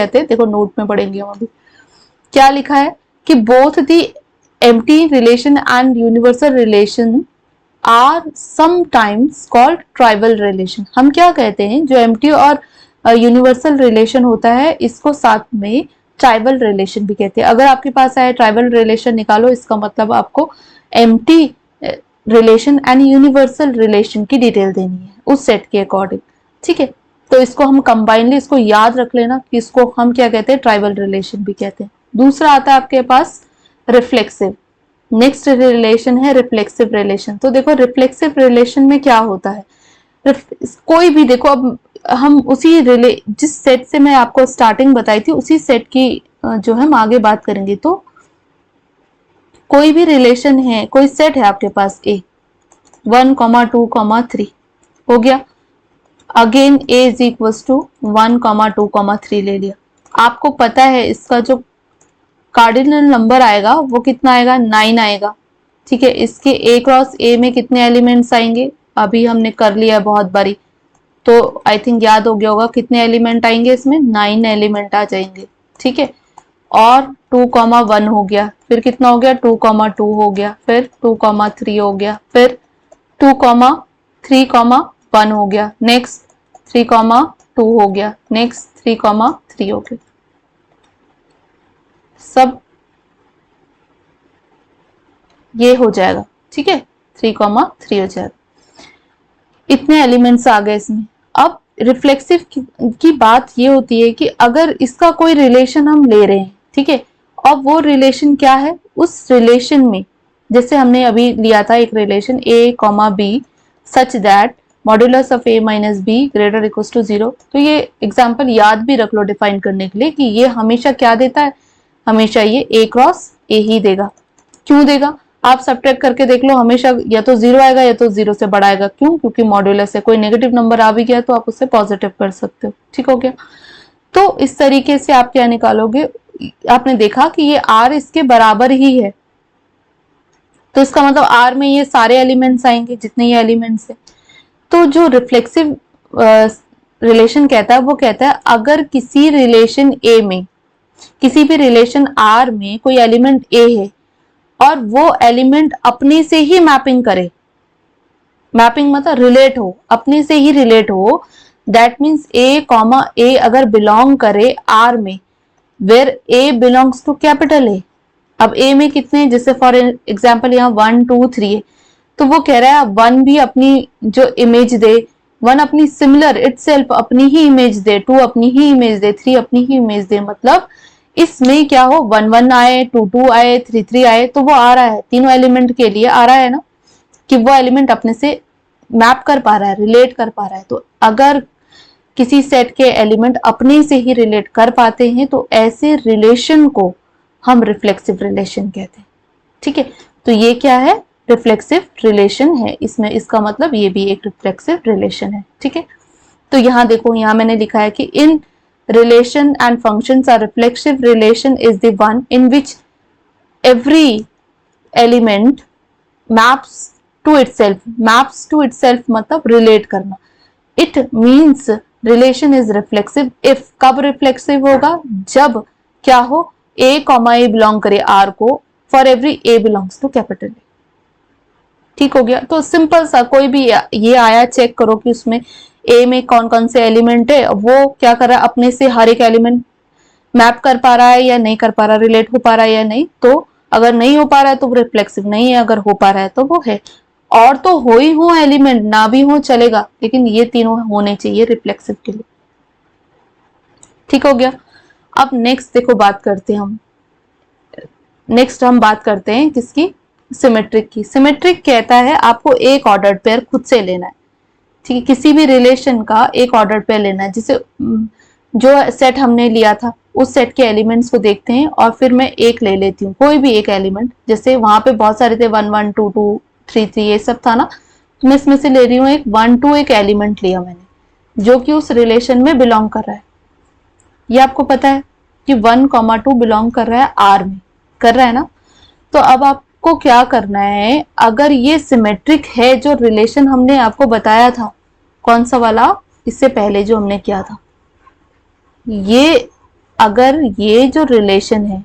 कहते हैं, देखो नोट में पढ़ेंगे हम अभी। क्या लिखा है कि both the empty relation and universal relation are sometimes called trivial relation. हम क्या कहते हैं, जो एम्प्टी और यूनिवर्सल रिलेशन होता है इसको साथ में ट्राइबल रिलेशन भी कहते हैं। अगर आपके पास आए ट्राइबल रिलेशन निकालो, इसका मतलब आपको empty relation and universal relation की डिटेल देनी है उस सेट के अकॉर्डिंग, ठीक है। तो इसको हम कंबाइनली इसको याद रख लेना कि इसको हम क्या कहते हैं, ट्राइबल रिलेशन भी कहते हैं। दूसरा आता है आपके पास रिफ्लेक्सिव। नेक्स्ट रिलेशन है रिफ्लेक्सिव रिलेशन। तो देखो रिफ्लेक्सिव रिलेशन में क्या होता है, कोई भी देखो, अब हम उसी जिस सेट से मैं आपको स्टार्टिंग बताई थी उसी सेट की जो है हम आगे बात करेंगे। तो कोई भी रिलेशन है, कोई सेट है आपके पास ए 1, 2, 3 हो गया। Again A is equal to 1, 2, 3 ले लिया। आपको पता है इसका जो कार्डिनल नंबर आएगा वो कितना आएगा, 9 आएगा, ठीक है। इसके ए क्रॉस ए में कितने एलिमेंट्स आएंगे, अभी हमने कर लिया है बहुत बारी, तो आई थिंक याद हो गया होगा कितने एलिमेंट आएंगे इसमें, 9 एलिमेंट आ जाएंगे, ठीक है। और 2, 1 हो गया, फिर कितना हो गया 2, 2 हो गया, फिर 2, 3 हो गया, फिर 2, 3, 1 हो गया, नेक्स्ट 3, 2 हो गया, नेक्स्ट 3, 3 हो गया। सब ये हो जाएगा, ठीक है, 3, 3 हो जाएगा। इतने एलिमेंट्स आ गए इसमें। अब रिफ्लेक्सिव की बात ये होती है कि अगर इसका कोई रिलेशन हम ले रहे हैं, ठीक है, अब वो रिलेशन क्या है, उस रिलेशन में जैसे हमने अभी लिया था एक relation a, b such that modulus of a minus b greater equal to 0। तो ये एग्जाम्पल याद भी रख लो डिफाइन करने के लिए कि ये हमेशा क्या देता है, हमेशा ये a क्रॉस a ही देगा। क्यों देगा, आप सब्ट्रैक्ट करके देख लो, हमेशा या तो 0 आएगा या तो 0 से बड़ा आएगा। क्यों, क्योंकि मॉड्यूलस है, कोई नेगेटिव नंबर आ भी गया तो आप उससे पॉजिटिव कर सकते हो, ठीक हो गया। तो इस तरीके से आप क्या निकालोगे, आपने देखा कि ये r इसके बराबर ही है, तो इसका मतलब r में ये सारे एलिमेंट्स आएंगे जितने ये एलिमेंट्स है। तो जो रिफ्लेक्सिव रिलेशन कहता है वो कहता है अगर किसी रिलेशन a में, किसी भी रिलेशन r में कोई एलिमेंट a है और वो एलिमेंट अपने से ही मैपिंग करे, मैपिंग मतलब रिलेट हो, अपने से ही रिलेट हो, दैट मीन्स a, अगर बिलोंग करे r में, where a belongs to capital A। अब a में कितने, जैसे फॉर एग्जाम्पल यहाँ 1, 2, 3 है, तो वो कह रहा है 1 भी अपनी जो इमेज दे, 1 अपनी सिमिलर इटसेल्फ अपनी ही इमेज दे, 2 अपनी ही इमेज दे, 3 अपनी ही इमेज दे। मतलब इसमें क्या हो, 1, 1 आए, 2, 2 आए, 3, 3 आए, तो वो आ रहा है, तीनों एलिमेंट के लिए आ रहा है ना, कि वो एलिमेंट अपने से मैप कर पा रहा है, रिलेट कर पा रहा है। तो अगर किसी सेट के एलिमेंट अपने से ही रिलेट कर पाते हैं तो ऐसे रिलेशन को हम रिफ्लेक्सिव रिलेशन कहते हैं, ठीक है। तो ये क्या है, रिफ्लेक्सिव रिलेशन है, इसमें इसका मतलब ये भी एक रिफ्लेक्सिव रिलेशन है, ठीक है। तो यहाँ देखो, यहाँ मैंने लिखा है कि इन relation and functions are reflexive relation is the one in which every element maps to itself मतलब relate करना। it means relation is reflexive if, कब reflexive होगा, जब क्या हो, a, a belong करे r को, for every a belongs to capital A, ठीक हो गया। तो सिंपल सा, कोई भी ये आया चेक करो कि उसमें ए में कौन कौन से एलिमेंट है, वो क्या कर रहा है, अपने से हर एक एलिमेंट मैप कर पा रहा है या नहीं कर पा रहा, रिलेट हो पा रहा है या नहीं। तो अगर नहीं हो पा रहा है तो वो रिफ्लेक्सिव नहीं है, अगर हो पा रहा है तो वो है। और तो हो ही हो एलिमेंट, ना भी हो चलेगा, लेकिन ये तीनों होने चाहिए रिफ्लेक्सिव के लिए, ठीक हो गया। अब नेक्स्ट देखो बात करते हैं हम, नेक्स्ट हम बात करते हैं किसकी, सिमेट्रिक की। सिमेट्रिक कहता है आपको एक ऑर्डर्ड पेयर खुद से लेना है, ठीक है, किसी भी रिलेशन का एक ऑर्डर्ड पेयर लेना है। जैसे जो सेट हमने लिया था उस सेट के एलिमेंट्स को देखते हैं और फिर मैं एक ले लेती हूँ, कोई भी एक एलिमेंट, जैसे वहां पे बहुत सारे थे 1, 1, 2, 2, 3, 3 ये सब था ना, तो मैं इसमें से ले रही हूँ एक 1, 2 एक एलिमेंट लिया मैंने जो कि उस रिलेशन में बिलोंग कर रहा है। ये आपको पता है कि 1, 2 बिलोंग कर रहा है आर में, कर रहा है ना। तो अब आपको क्या करना है, अगर ये सिमेट्रिक है, जो रिलेशन हमने आपको बताया था, कौन सा वाला, इससे पहले जो हमने किया था, ये अगर ये जो रिलेशन है,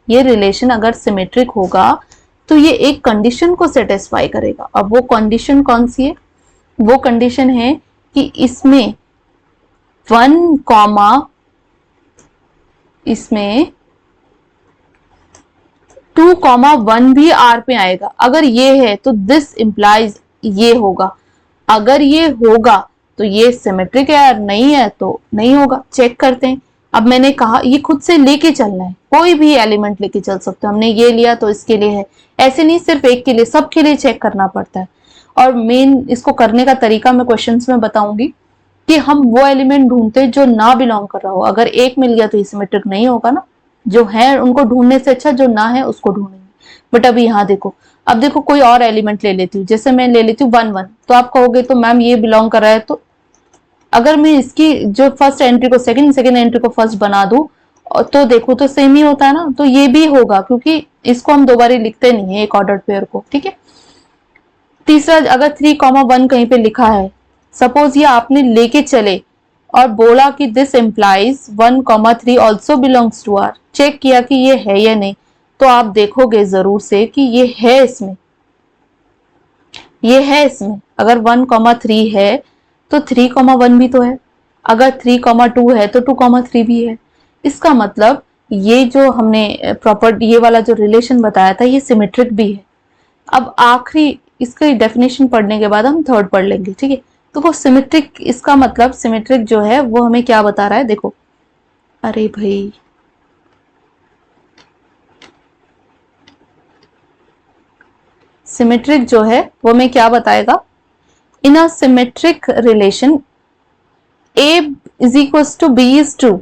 ये रिलेशन अगर सिमेट्रिक होगा तो ये एक कंडीशन को सेटिस्फाई करेगा। अब वो कंडीशन कौन सी है? वो कंडीशन है कि इसमें 1 कॉमा इसमें 2 कॉमा 1 भी आर पे आएगा। अगर ये है तो दिस इंप्लाइज ये होगा। अगर ये होगा तो ये सिमेट्रिक है, और नहीं है तो नहीं होगा। चेक करते हैं। अब मैंने कहा ये खुद से लेके चलना है, कोई भी एलिमेंट लेके चल सकते हो। हमने ये लिया तो इसके लिए है, ऐसे नहीं सिर्फ एक के लिए, सबके लिए चेक करना पड़ता है। और मेन इसको करने का तरीका मैं क्वेश्चंस में बताऊंगी कि हम वो एलिमेंट ढूंढते हैं जो ना बिलोंग कर रहा हो। अगर एक मिल गया तो ये सिमेट्रिक नहीं होगा ना, जो है उनको ढूंढने से अच्छा जो ना है उसको ढूंढेंगे। बट अभी यहाँ देखो, अब देखो कोई और एलिमेंट ले लेती हूँ, जैसे मैं ले लेती हूँ 1 1, तो आप कहोगे तो मैम ये बिलोंग कर रहा है, तो अगर मैं इसकी जो फर्स्ट एंट्री को सेकंड, सेकंड एंट्री को फर्स्ट बना दूं तो देखो तो सेम ही होता है ना, तो ये भी होगा क्योंकि इसको हम दो बार लिखते नहीं है एक ऑर्डर पेयर को। ठीक है। तीसरा, अगर 3 कॉमा 1 कहीं पे लिखा है, सपोज ये आपने लेके चले और बोला कि this implies 1 comma 3 also belongs to R, check किया कि ये है या नहीं, तो आप देखोगे जरूर से कि ये है इसमें, ये है इसमें। अगर 1 कॉमा 3 है तो 3 कॉमा 1 भी तो है, अगर 3 कॉमा 2 है तो 2 कॉमा 3 भी है। इसका मतलब ये जो हमने प्रॉपर ये वाला जो रिलेशन बताया था ये सिमेट्रिक भी है। अब आखिरी इसकी डेफिनेशन पढ़ने के बाद हम थर्ड पढ़ लेंगे। ठीक है। तो वो सिमेट्रिक, इसका मतलब सिमेट्रिक जो है वो हमें क्या बता रहा है, देखो। अरे भाई सिमेट्रिक जो है वो हमें क्या बताएगा, in a symmetric relation a is equals to b is true,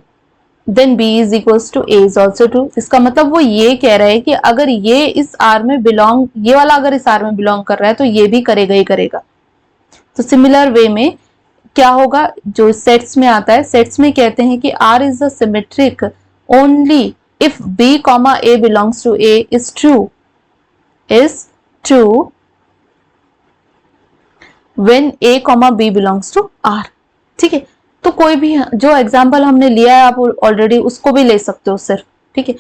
then b is equals to a is also true। इसका मतलब वो ये कह रहा है कि अगर ये इस R में बिलोंग, ये वाला अगर इस R में बिलोंग कर रहा है तो ये भी करेगा ही करेगा। तो सिमिलर वे में क्या होगा, जो सेट्स में आता है, सेट्स में कहते हैं कि R is a symmetric only if b comma a belongs to a is true when a comma b belongs to R। ठीक है। तो कोई भी जो एग्जाम्पल हमने लिया है आप ऑलरेडी उसको भी ले सकते हो सिर्फ। ठीक है।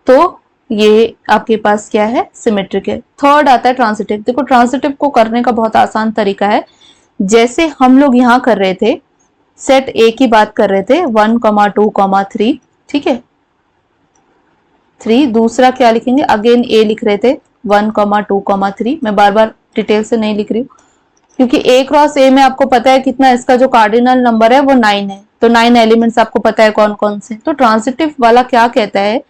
तो ये आपके पास क्या है, सिमेट्रिक है। थर्ड आता है ट्रांसिटिव। देखो ट्रांसिटिव को करने का बहुत आसान तरीका है। जैसे हम लोग यहाँ कर रहे थे, सेट ए की बात कर रहे थे 1 2 3। ठीक है। 3, दूसरा क्या लिखेंगे, अगेन ए लिख रहे थे 1 2 3। मैं बार बार डिटेल से नहीं लिख रही हूँ क्योंकि ए क्रॉस ए में आपको पता है कितना, इसका जो कार्डिनल नंबर है वो 9 है, तो 9 एलिमेंट्स आपको पता है कौन कौन से। तो ट्रांसिटिव वाला क्या कहता है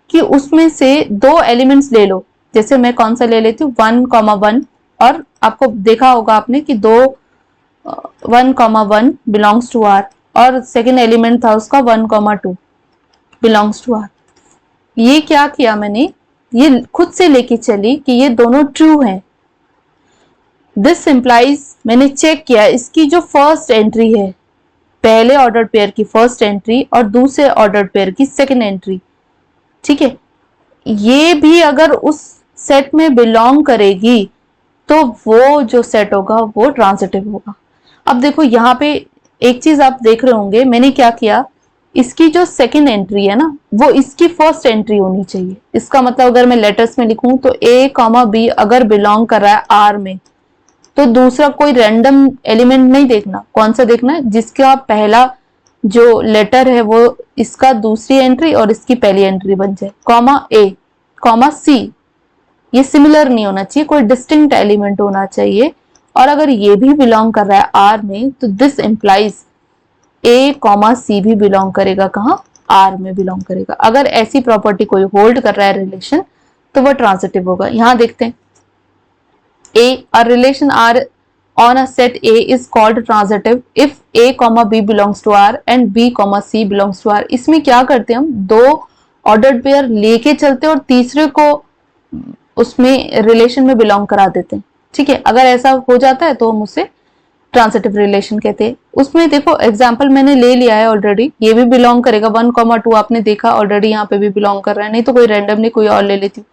कि उसमें से 2 एलिमेंट्स ले लो। जैसे मैं कौन सा ले लेती हूँ 1 1, और आपको देखा होगा आपने कि 1 1 बिलोंग्स टू आर, और सेकेंड एलिमेंट था उसका 1 2 बिलोंग्स टू आर। ये क्या किया मैंने, ये खुद से लेके चली कि ये दोनों ट्रू हैं। दिस इंप्लाइज, मैंने चेक किया इसकी जो फर्स्ट एंट्री है, पहले ऑर्डर पेयर की फर्स्ट एंट्री और दूसरे ऑर्डर पेयर की सेकेंड एंट्री, ठीक है, ये भी अगर उस सेट में बिलोंग करेगी तो वो जो सेट होगा वो ट्रांसिटिव होगा। अब देखो यहाँ पे एक चीज आप देख रहे होंगे, मैंने क्या किया, इसकी जो सेकेंड एंट्री है ना वो इसकी फर्स्ट एंट्री होनी चाहिए। इसका मतलब अगर मैं लेटर्स में लिखूं तो a कॉमा बी अगर बिलोंग कर रहा है आर में तो दूसरा कोई रैंडम एलिमेंट नहीं देखना। कौन सा देखना है, जिसका पहला जो लेटर है वो इसका दूसरी एंट्री और इसकी पहली एंट्री बन जाए, कॉमा ए कॉमा सी। ये सिमिलर नहीं होना चाहिए, कोई डिस्टिंक्ट एलिमेंट होना चाहिए। और अगर ये भी बिलोंग कर रहा है आर में तो दिस इंप्लाइज ए कॉमा सी भी बिलोंग करेगा कहाँ, आर में बिलोंग करेगा। अगर ऐसी प्रॉपर्टी कोई होल्ड कर रहा है रिलेशन तो वह ट्रांसिटिव होगा। यहां देखते हैं a relation R on a set A is called transitive if A comma B belongs to R and B comma C belongs to R। इसमें क्या करते हैं हम, 2 ऑर्डर्ड पेयर लेके चलते हैं और तीसरे को उसमें रिलेशन में बिलोंग करा देते हैं। ठीक है। अगर ऐसा हो जाता है तो हम उसे ट्रांसिटिव रिलेशन कहते हैं। उसमें देखो एग्जाम्पल मैंने ले लिया है ऑलरेडी, ये भी बिलोंग करेगा 1 2 आपने देखा ऑलरेडी, यहाँ पे भी बिलोंग कर रहा है, नहीं तो कोई रैंडमली कोई और ले लेती हूँ।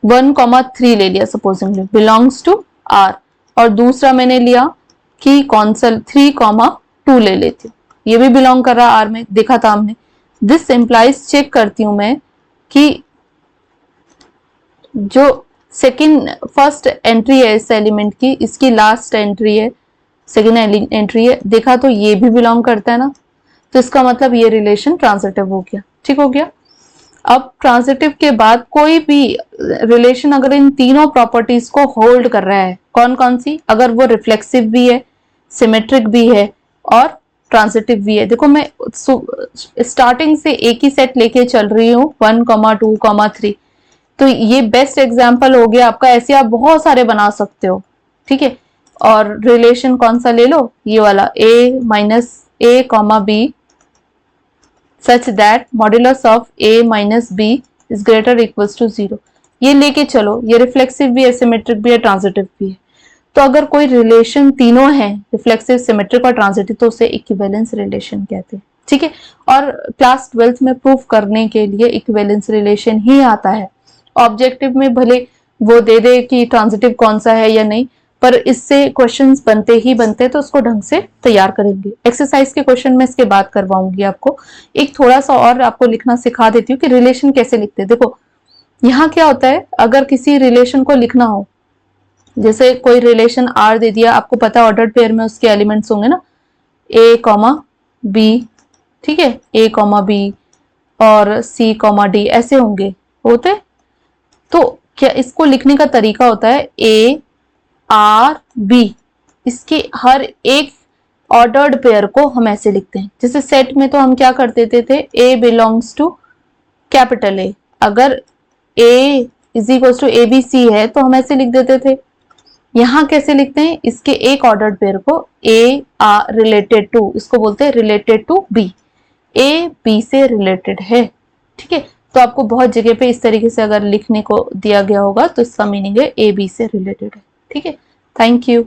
1 3 ले लिया सपोजिंगली, बिलोंग्स टू आर, और दूसरा मैंने लिया कि कौन सा 3 2 ले लेती हूँ, ये भी बिलोंग कर रहा है आर में, देखा था हमने। दिस इम्प्लाइज चेक करती हूं मैं कि जो सेकंड फर्स्ट एंट्री है इस एलिमेंट की, इसकी लास्ट एंट्री है, सेकंड एंट्री है, देखा तो ये भी बिलोंग करता है ना, तो इसका मतलब ये रिलेशन ट्रांजिटिव हो गया। ठीक हो गया। अब ट्रांजिटिव के बाद कोई भी रिलेशन अगर इन तीनों प्रॉपर्टीज को होल्ड कर रहा है, कौन कौन सी, अगर वो रिफ्लेक्सिव भी है, सिमेट्रिक भी है और ट्रांजिटिव भी है। देखो मैं स्टार्टिंग से एक ही सेट लेके चल रही हूँ 1, 2, 3, तो ये बेस्ट एग्जाम्पल हो गया आपका। ऐसे आप बहुत सारे बना सकते हो। ठीक है। और रिलेशन कौन सा ले लो, ये वाला a minus a comma b such that modulus of a minus b is greater equals to 0। ये लेके चलो, ये रिफ्लेक्सिव भी है, सिमेट्रिक भी है, ट्रांजिटिव भी है। तो अगर कोई रिलेशन तीनों है, रिफ्लेक्सिव, सिमेट्रिक और ट्रांजिटिव, तो उसे इक्विवेलेंस रिलेशन कहते हैं। ठीक है। और क्लास 12th में प्रूफ करने के लिए इक्विवेलेंस रिलेशन ही आता है। ऑब्जेक्टिव में भले वो दे दे कि ट्रांजिटिव कौन सा है या नहीं, पर इससे क्वेश्चंस बनते ही बनते, तो उसको ढंग से तैयार करेंगे। एक्सरसाइज के क्वेश्चन में इसके बाद करवाऊंगी आपको। एक थोड़ा सा और आपको लिखना सिखा देती हूँ कि रिलेशन कैसे लिखते हैं। देखो यहाँ क्या होता है, अगर किसी रिलेशन को लिखना हो, जैसे कोई रिलेशन आर दे दिया, आपको पता है ऑर्डर्ड पेयर में उसके एलिमेंट्स होंगे ना, ए कॉमा बी, ठीक है, ए कॉमा बी और सी कॉमा डी, ऐसे होते। तो क्या इसको लिखने का तरीका होता है ए आर बी, इसके हर एक ऑर्डर्ड पेयर को हम ऐसे लिखते हैं। जैसे सेट में तो हम क्या करते थे, A belongs to capital A, अगर A is equal to A B C है तो हम ऐसे लिख देते थे। यहां कैसे लिखते हैं, इसके एक ऑर्डर्ड पेयर को ए आर रिलेटेड टू, इसको बोलते हैं related to b, a b से रिलेटेड है। ठीक है। तो आपको बहुत जगह पे इस तरीके से अगर लिखने को दिया गया होगा तो इसका मीनिंग है ए बी से रिलेटेड है। ठीक है। Thank you.